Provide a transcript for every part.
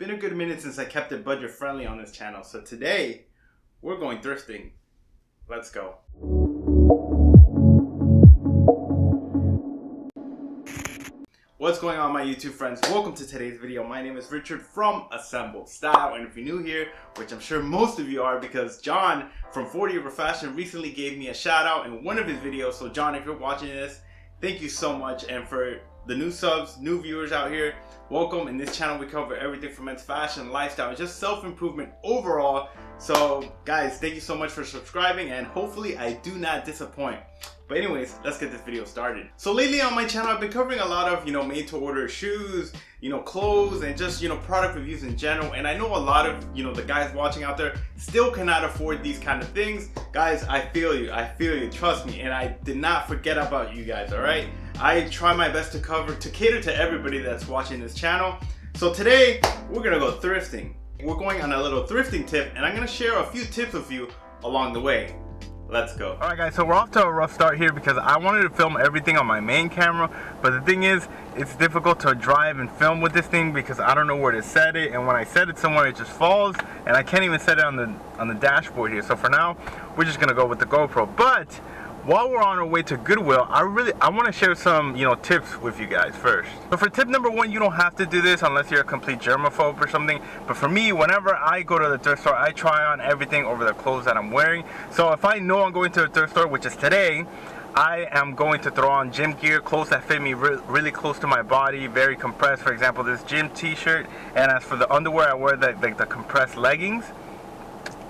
Been a good minute since I kept it budget friendly on this channel, so today we're going thrifting. Let's go. What's going on, my YouTube friends? Welcome to today's video. My name is Richard from Assembled Style, and if you're new here, which I'm sure most of you are because John from 40 Over Fashion recently gave me a shout out in one of his videos. So John, if you're watching this, thank you so much. And for the new subs, new viewers out here, welcome. In this channel we cover everything from men's fashion, lifestyle, and just self-improvement overall. So guys, thank you so much for subscribing, and hopefully I do not disappoint. But anyways, let's get this video started. So lately on my channel, I've been covering a lot of, made to order shoes, clothes, and just, product reviews in general. And I know a lot of, the guys watching out there still cannot afford these kind of things. Guys, I feel you, trust me. And I did not forget about you guys, all right? I try my best to cater to everybody that's watching this channel. So today, we're gonna go thrifting. We're going on a little thrifting tip, and I'm gonna share a few tips with you along the way. Let's go. Alright guys, so we're off to a rough start here because I wanted to film everything on my main camera, but the thing is, it's difficult to drive and film with this thing because I don't know where to set it, and when I set it somewhere it just falls, and I can't even set it on the dashboard here. So for now, we're just gonna go with the GoPro. But while we're on our way to Goodwill, I want to share some tips with you guys first. So for tip number one, you don't have to do this unless you're a complete germaphobe or something, but for me, whenever I go to the thrift store, I try on everything over the clothes that I'm wearing. So if I know I'm going to the thrift store, which is today, I am going to throw on gym gear, clothes that fit me really close to my body, very compressed. For example, this gym t-shirt, and as for the underwear, I wear the compressed leggings.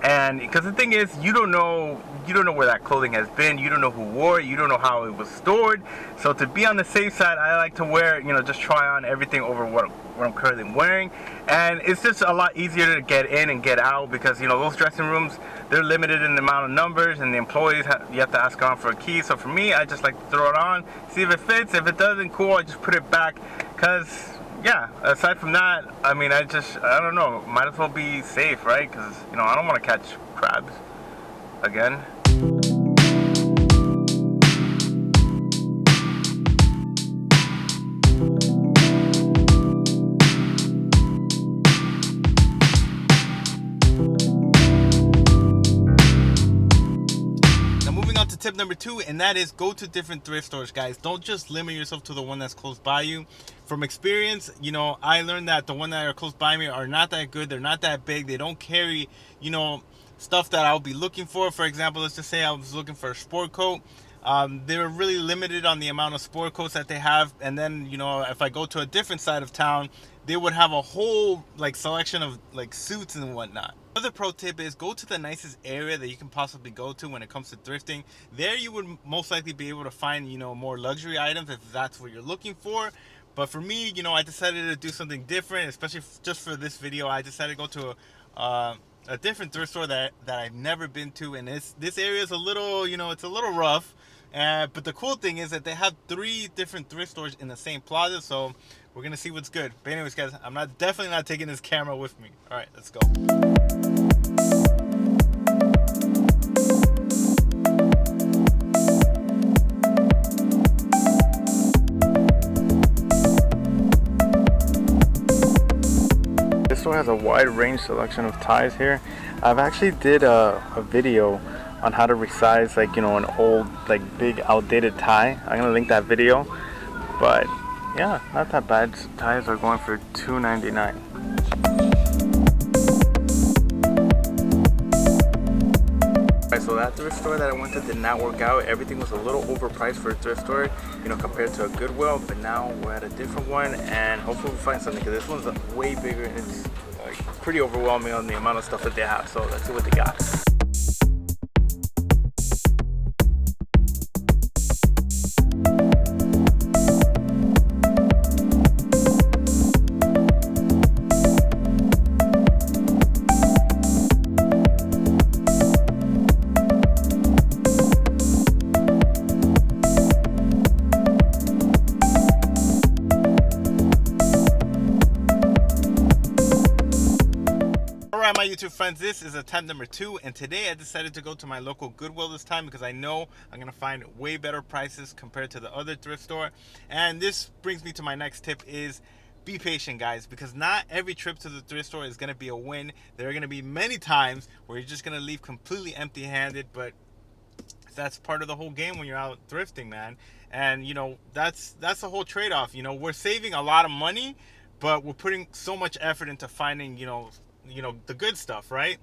And because the thing is, you don't know where that clothing has been, you don't know who wore it, you don't know how it was stored. So to be on the safe side, I like to wear, just try on everything over what I'm currently wearing. And it's just a lot easier to get in and get out because those dressing rooms, they're limited in the amount of numbers, and the employees you have to ask around for a key. So for me, I just like to throw it on, see if it fits. If it doesn't, cool, I just put it back. Because yeah, aside from that, I mean, I don't know, might as well be safe, right? Because, I don't want to catch crabs again. Tip number two, and that is go to different thrift stores, guys. Don't just limit yourself to the one that's close by you. From experience, I learned that the one that are close by me are not that good. They're not that big. They don't carry, stuff that I'll be looking for. For example, let's just say I was looking for a sport coat. They're really limited on the amount of sport coats that they have. And then, if I go to a different side of town, they would have a whole selection of suits and whatnot. Another pro tip is go to the nicest area that you can possibly go to when it comes to thrifting. There you would most likely be able to find, more luxury items if that's what you're looking for. But for me, I decided to do something different, especially just for this video. I decided to go to a different thrift store that I've never been to, and this area is a little, it's a little rough. But the cool thing is that they have 3 different thrift stores in the same plaza, so we're gonna see what's good. But anyways, guys, I'm definitely not taking this camera with me. All right, let's go. This store has a wide range selection of ties here. I've actually did a video on how to resize an old big outdated tie. I'm gonna link that video. But yeah, not that bad. Ties are going for $2.99. Alright, so that thrift store that I went to did not work out. Everything was a little overpriced for a thrift store, compared to a Goodwill. But now we're at a different one, and hopefully we'll find something, because this one's way bigger and it's pretty overwhelming on the amount of stuff that they have. So let's see what they got. My YouTube friends, this is attempt number 2, and today I decided to go to my local Goodwill this time because I know I'm gonna find way better prices compared to the other thrift store. And this brings me to my next tip: is be patient, guys, because not every trip to the thrift store is going to be a win. There are going to be many times where you're just going to leave completely empty-handed, but that's part of the whole game when you're out thrifting, man. And you know, that's the whole trade-off. You know, we're saving a lot of money, but we're putting so much effort into finding, you know, the good stuff, right?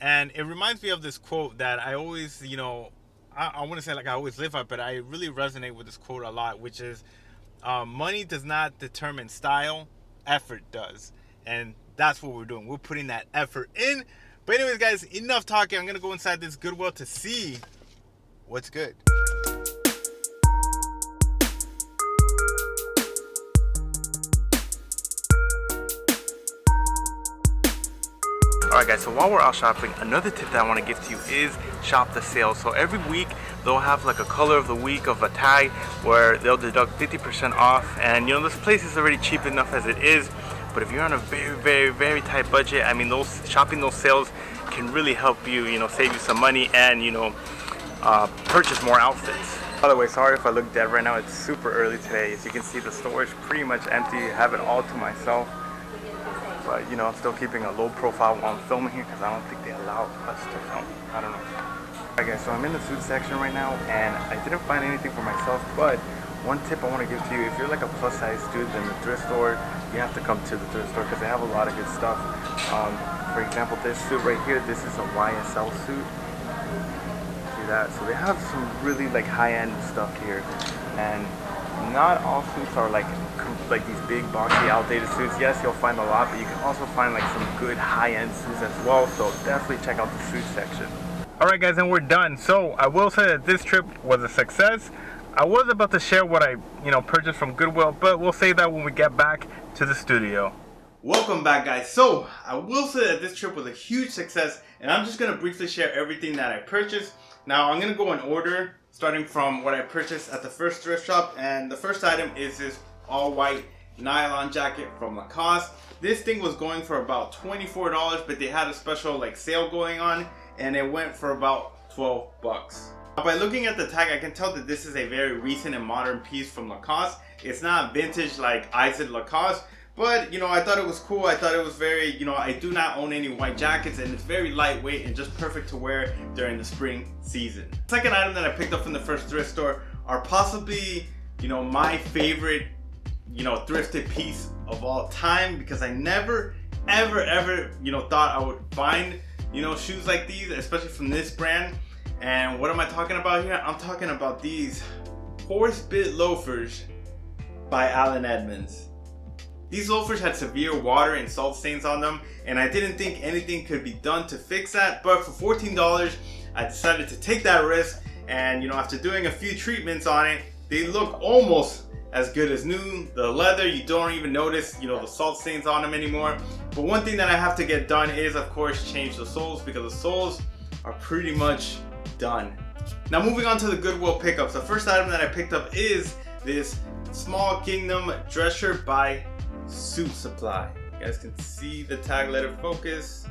And it reminds me of this quote that I always, you know, I want to say like I always live by, but I really resonate with this quote a lot, which is, money does not determine style, effort does. And that's what we're doing. We're putting that effort in. But anyways, guys, enough talking. I'm going to go inside this Goodwill to see what's good. Alright guys, so while we're out shopping, another tip that I want to give to you is shop the sales. So every week they'll have like a color of the week of a tag where they'll deduct 50% off, and you know, this place is already cheap enough as it is, but if you're on a very tight budget, I mean, shopping those sales can really help you, you know, save you some money and, you know, purchase more outfits. By the way, sorry if I look dead right now. It's super early today. As you can see, the store is pretty much empty. I have it all to myself. But you know, I'm still keeping a low profile while I'm filming here because I don't think they allow us to film. I don't know. Alright guys, so I'm in the suit section right now and I didn't find anything for myself, but one tip I want to give to you: if you're like a plus size student in the thrift store, you have to come to the thrift store because they have a lot of good stuff. For example, this suit right here, this is a YSL suit. See that? So they have some really like high-end stuff here, and not all suits are like these big boxy outdated suits. Yes, you'll find a lot, but you can also find like some good high-end suits as well, so definitely check out the suit section. Alright guys, and we're done. So I will say that this trip was a success. I was about to share what I purchased from Goodwill, but we'll save that when we get back to the studio. Welcome back, guys. So I will say that this trip was a huge success, and I'm just going to briefly share everything that I purchased. Now I'm going to go in order, starting from what I purchased at the first thrift shop, and the first item is this all white nylon jacket from Lacoste. This thing was going for about $24, but they had a special like sale going on, and it went for about 12 bucks. By looking at the tag, I can tell that this is a very recent and modern piece from Lacoste. It's not vintage like I said Lacoste, but you know, I thought it was cool. I thought it was very, you know, I do not own any white jackets, and it's very lightweight and just perfect to wear during the spring season. The second item that I picked up from the first thrift store are possibly, you know, my favorite, you know, thrifted piece of all time, because I never ever you know, thought I would find, you know, shoes like these, especially from this brand. And what am I talking about here? I'm talking about these horse bit loafers by Edmonds. These loafers had severe water and salt stains on them, and I didn't think anything could be done to fix that, but for $14 I decided to take that risk, and you know, after doing a few treatments on it, they look almost as good as new. The leather, you don't even notice, you know, the salt stains on them anymore. But one thing that I have to get done is, of course, change the soles, because the soles are pretty much done. Now moving on to the Goodwill pickups. The first item that I picked up is this small gingham dress shirt by Suit Supply. You guys can see the tag, let it focus.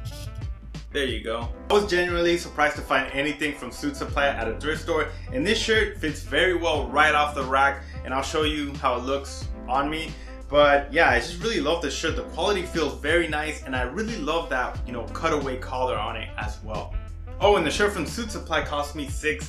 There you go. I was genuinely surprised to find anything from Suit Supply at a thrift store, and this shirt fits very well right off the rack, and I'll show you how it looks on me. But yeah, I just really love this shirt. The quality feels very nice, and I really love that, you know, cutaway collar on it as well. Oh, and the shirt from Suit Supply cost me $6,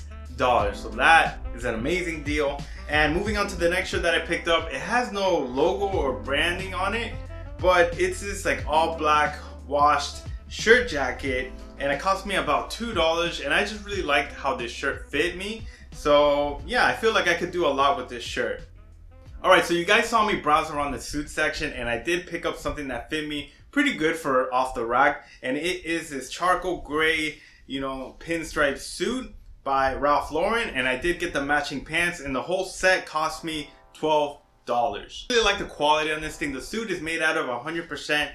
so that is an amazing deal. And moving on to the next shirt that I picked up, it has no logo or branding on it, but it's this like all black washed shirt jacket, and it cost me about $2, and I just really liked how this shirt fit me. So yeah, I feel like I could do a lot with this shirt. Alright, so you guys saw me browse around the suit section, and I did pick up something that fit me pretty good for off the rack, and it is this charcoal gray, you know, pinstripe suit by Ralph Lauren, and I did get the matching pants, and the whole set cost me $12. I really like the quality on this thing. The suit is made out of 100%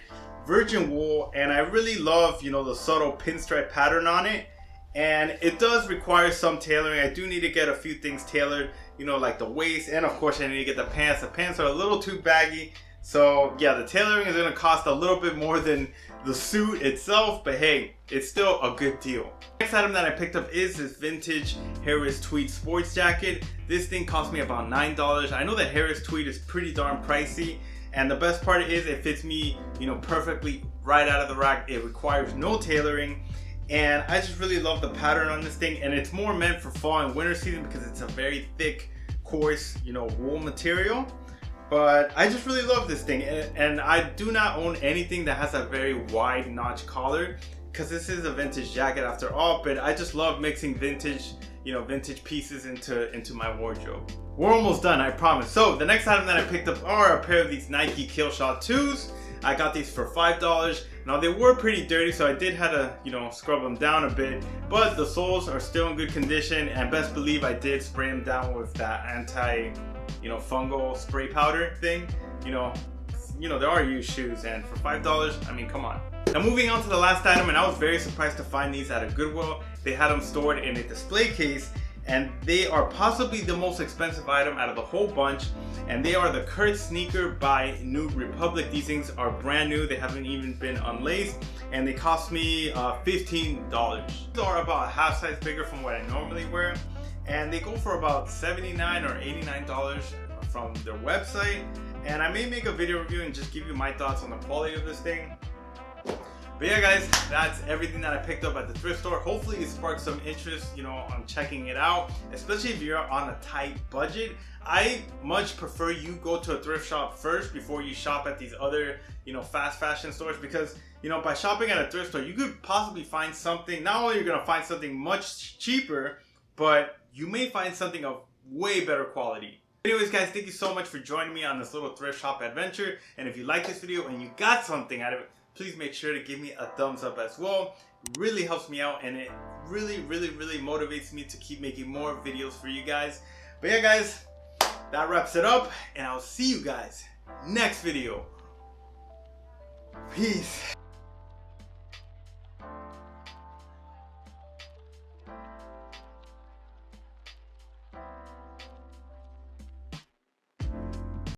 virgin wool, and I really love, you know, the subtle pinstripe pattern on it. And it does require some tailoring. I do need to get a few things tailored, you know, like the waist, and of course I need to get the pants. The pants are a little too baggy, so yeah, the tailoring is going to cost a little bit more than the suit itself, but hey, it's still a good deal. Next item that I picked up is this vintage Harris tweed sports jacket. This thing cost me about $9. I know that Harris tweed is pretty darn pricey, And the best part is it fits me, you know, perfectly right out of the rack. It requires no tailoring. And I just really love the pattern on this thing, and it's more meant for fall and winter season because it's a very thick, coarse, you know, wool material. But I just really love this thing, and I do not own anything that has a very wide notch collar because this is a vintage jacket after all. But I just love mixing vintage, you know, vintage pieces into my wardrobe. We're almost done, I promise. So the next item that I picked up are a pair of these Nike Killshot 2s. I got these for $5. Now they were pretty dirty, so I did have to, you know, scrub them down a bit, but the soles are still in good condition, and best believe I did spray them down with that anti, you know, fungal spray powder thing. You know, there are used shoes, and for $5, I mean, come on. Now moving on to the last item, and I was very surprised to find these at a Goodwill. They had them stored in a display case, and they are possibly the most expensive item out of the whole bunch, and they are the Kurt sneaker by New Republic. These things are brand new, they haven't even been unlaced, and they cost me $15. These are about a half size bigger from what I normally wear, and they go for about $79 or $89 from their website. And I may make a video review and just give you my thoughts on the quality of this thing. But yeah guys, that's everything that I picked up at the thrift store. Hopefully it sparked some interest, you know, on checking it out, especially if you're on a tight budget. I much prefer you go to a thrift shop first before you shop at these other, you know, fast fashion stores, because, you know, by shopping at a thrift store, you could possibly find something, not only you're gonna find something much cheaper, but you may find something of way better quality. Anyways guys, thank you so much for joining me on this little thrift shop adventure. And if you like this video and you got something out of it, please make sure to give me a thumbs up as well. It really helps me out, and it really motivates me to keep making more videos for you guys. But yeah guys, that wraps it up, and I'll see you guys next video. Peace.